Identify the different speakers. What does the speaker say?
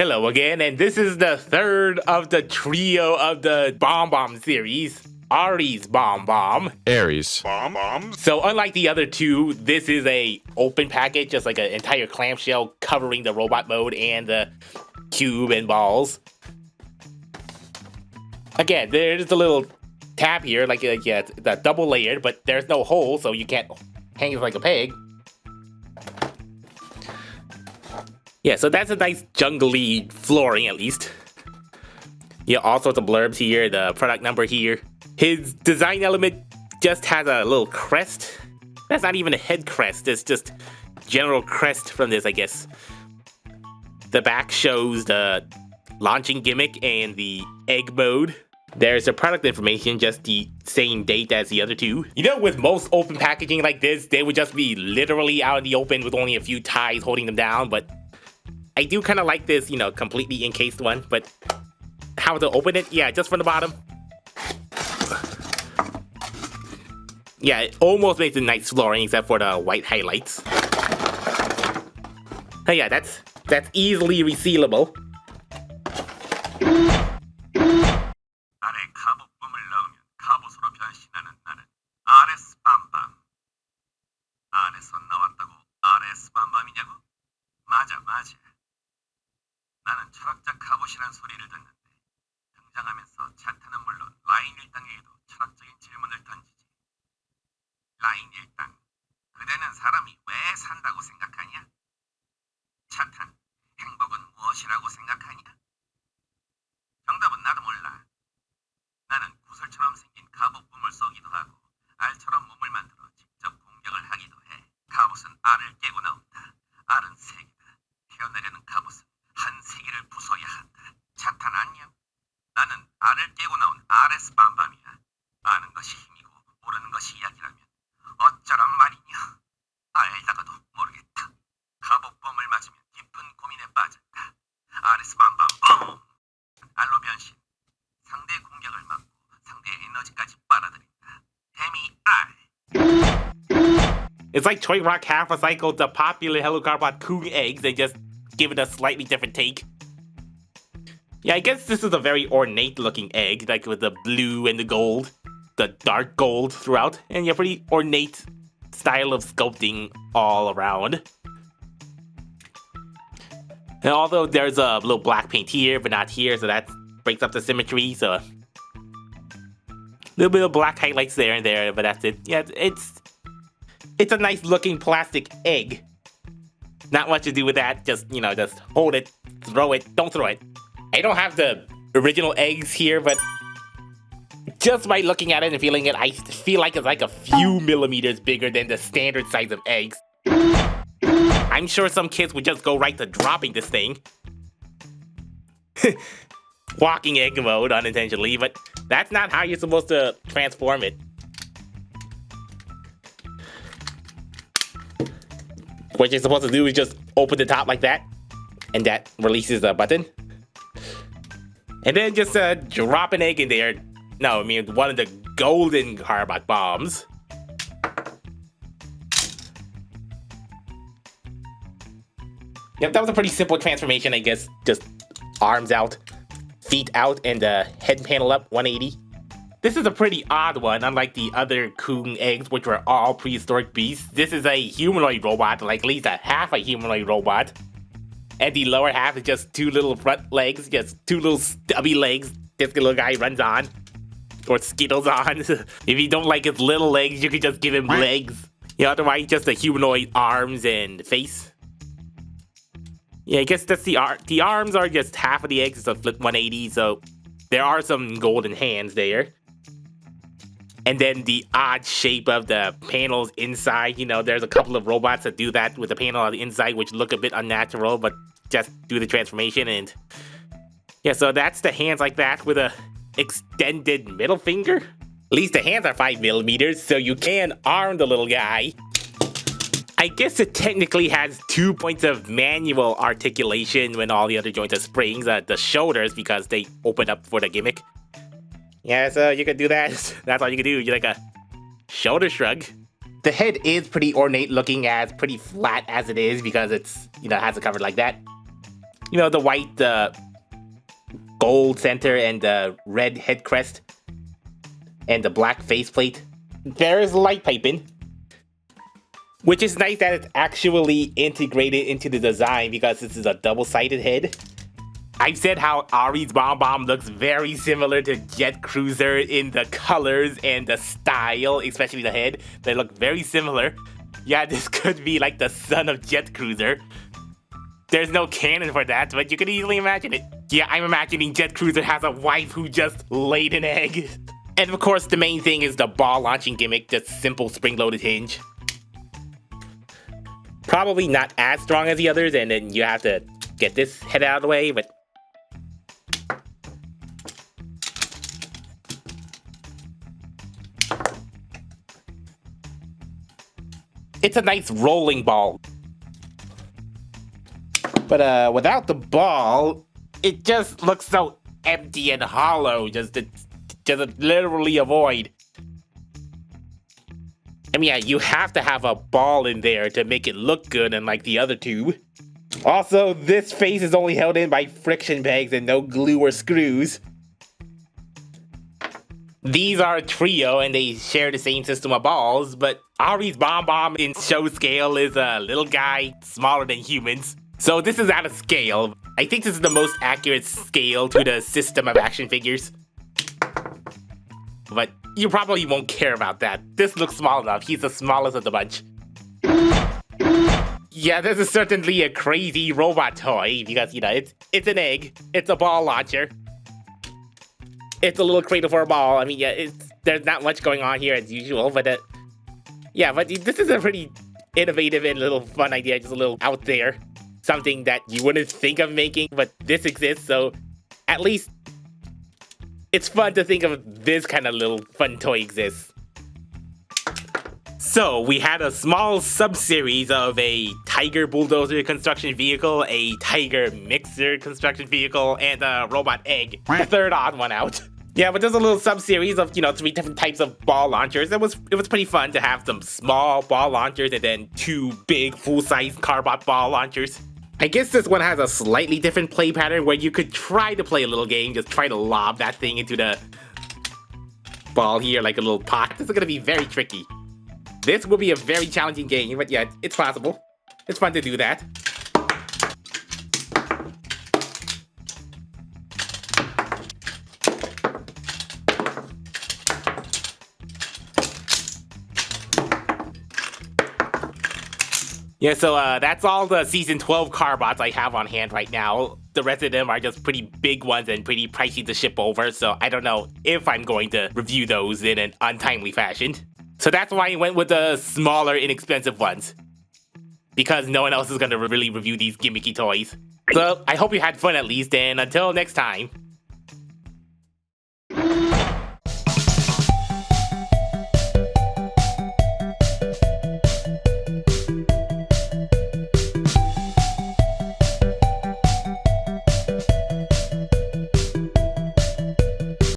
Speaker 1: Hello again, and this is the third of the trio of the Bomb-Bomb series, Ares Bomb-Bomb.
Speaker 2: Ares.
Speaker 3: Bomb-Bomb?
Speaker 1: So unlike the other two, this is a open package, just like an entire clamshell covering the robot mode and the cube and balls. Again, there's a little tab here, like yeah, it's double layered, but there's no hole, so you can't hang it like a peg. Yeah, so that's a nice jungly flooring at least. Yeah, all sorts of blurbs here, the product number here. His design element just has a little crest. That's not even a head crest, it's just general crest from this, I guess. The back shows the launching gimmick and the egg mode. There's the product information, just the same date as the other two. You know, with most open packaging like this, they would just be literally out in the open with only a few ties holding them down, but I do kind of like this, you know, completely encased one, but how to open it? Yeah, just from the bottom. Yeah, it almost makes a nice flooring except for the white highlights. Oh yeah, that's easily resealable.
Speaker 3: 아래 갑옷범을 넣으면 갑옷으로 변신하는 나는 아레스밤밤. 안에서 나왔다고 아레스밤밤이냐고? 맞아. 나는 철학자 갑옷이란 소리를 듣는데 등장하면서 차탄은 물론 라인 일당에게도 철학적인 질문을 던지지. 라인 일당, 그대는 사람이 왜 산다고 생각하냐? 차탄, 행복은 무엇이라고 생각하냐? 정답은 나도 몰라. 나는 구슬처럼 생긴 갑옷붐을 쏘기도 하고 알처럼 몸을 만들어 직접 공격을 하기도 해. 갑옷은 알을 깨고 나온다. 알은 세계다. 태어내려는 갑옷은 한 세계를 부숴야 한다. 차탄 안녕. 나는 알을 깨고 나온 아레스 밤밤이야. 아는 것이 힘이고 모르는 것이 약이라면 어쩌란 말이냐. 알다가도 모르겠다. 갑옷범을 맞으면 깊은 고민에 빠진다. 아레스 밤밤. 알로 변신. 상대 공격을 막고 상대의 에너지까지 빨아들인다. 데미 알.
Speaker 1: It's like Toy Rock half recycled the popular Hello Carbot Coon eggs and just give it a slightly different take. Yeah, I guess this is a very ornate looking egg, like with the blue and the gold, the dark gold throughout, and yeah, pretty ornate style of sculpting all around. And although there's a little black paint here, but not here, so that breaks up the symmetry, so a little bit of black highlights there and there, but that's it. Yeah, it's a nice looking plastic egg. Not much to do with that, just, you know, just hold it, throw it, don't throw it. I don't have the original eggs here, but just by looking at it and feeling it, I feel like it's like a few millimeters bigger than the standard size of eggs. I'm sure some kids would just go right to dropping this thing. Walking egg mode unintentionally, but that's not how you're supposed to transform it. What you're supposed to do is just open the top like that, and that releases the button. And then just drop an egg in there. No, I mean one of the golden Carbot bombs. Yep, that was a pretty simple transformation, I guess. Just arms out, feet out, and head panel up 180. This is a pretty odd one, unlike the other Coon eggs, which were all prehistoric beasts. This is a humanoid robot, like at least a half a humanoid robot. And the lower half is just two little front legs, just two little stubby legs this little guy runs on. Or skittles on. If you don't like his little legs, you could just give him legs. Yeah, otherwise just the humanoid arms and face. Yeah, I guess that's the arms are just half of the eggs, it's a flip 180, so there are some golden hands there. And then the odd shape of the panels inside, you know, there's a couple of robots that do that with the panel on the inside, which look a bit unnatural, but just do the transformation. And yeah, so that's the hands like that with a extended middle finger. At least the hands are 5 millimeters, so you can arm the little guy. I guess it technically has 2 points of manual articulation when all the other joints are springs, the shoulders, because they open up for the gimmick. Yeah, so you can do that. That's all you can do. You're like a shoulder shrug. The head is pretty ornate looking, as pretty flat as it is because it's, you know, has it covered like that. You know, the white gold center and the red head crest and the black faceplate. There's light piping, which is nice that it's actually integrated into the design because this is a double-sided head. I've said how Ares Bomb-Bomb looks very similar to Jet Cruiser in the colors and the style, especially the head. They look very similar. Yeah, this could be like the son of Jet Cruiser. There's no canon for that, but you can easily imagine it. Yeah, I'm imagining Jet Cruiser has a wife who just laid an egg. And of course, the main thing is the ball launching gimmick, just simple spring-loaded hinge. Probably not as strong as the others, and then you have to get this head out of the way, but... it's a nice rolling ball. But without the ball, it just looks so empty and hollow, just literally a void. I mean, yeah, you have to have a ball in there to make it look good, unlike the other two. Also, this face is only held in by friction pegs and no glue or screws. These are a trio and they share the same system of balls, but Ares Bomb-Bomb in show scale is a little guy smaller than humans. So this is out of scale. I think this is the most accurate scale to the system of action figures. But you probably won't care about that. This looks small enough. He's the smallest of the bunch. Yeah, this is certainly a crazy robot toy because, you know, it's an egg. It's a ball launcher. It's a little cradle for a ball. I mean, yeah, there's not much going on here as usual, but yeah, but this is a pretty innovative and little fun idea, just a little out there. Something that you wouldn't think of making, but this exists, so at least it's fun to think of this kind of little fun toy exists. So, we had a small sub-series of a Tiger Bulldozer construction vehicle, a Tiger Mixer construction vehicle, and a Robot Egg. The third odd one out. Yeah, but there's a little sub-series of, you know, 3 different types of ball launchers. It was pretty fun to have some small ball launchers and then 2 big full-size Carbot ball launchers. I guess this one has a slightly different play pattern where you could try to play a little game, just try to lob that thing into the ball here like a little pot. This is gonna be very tricky. This will be a very challenging game, but yeah, it's possible. It's fun to do that. Yeah, so that's all the Season 12 Carbots I have on hand right now. The rest of them are just pretty big ones and pretty pricey to ship over, so I don't know if I'm going to review those in an untimely fashion. So that's why I went with the smaller, inexpensive ones. Because no one else is going to really review these gimmicky toys. So I hope you had fun at least, and until next time.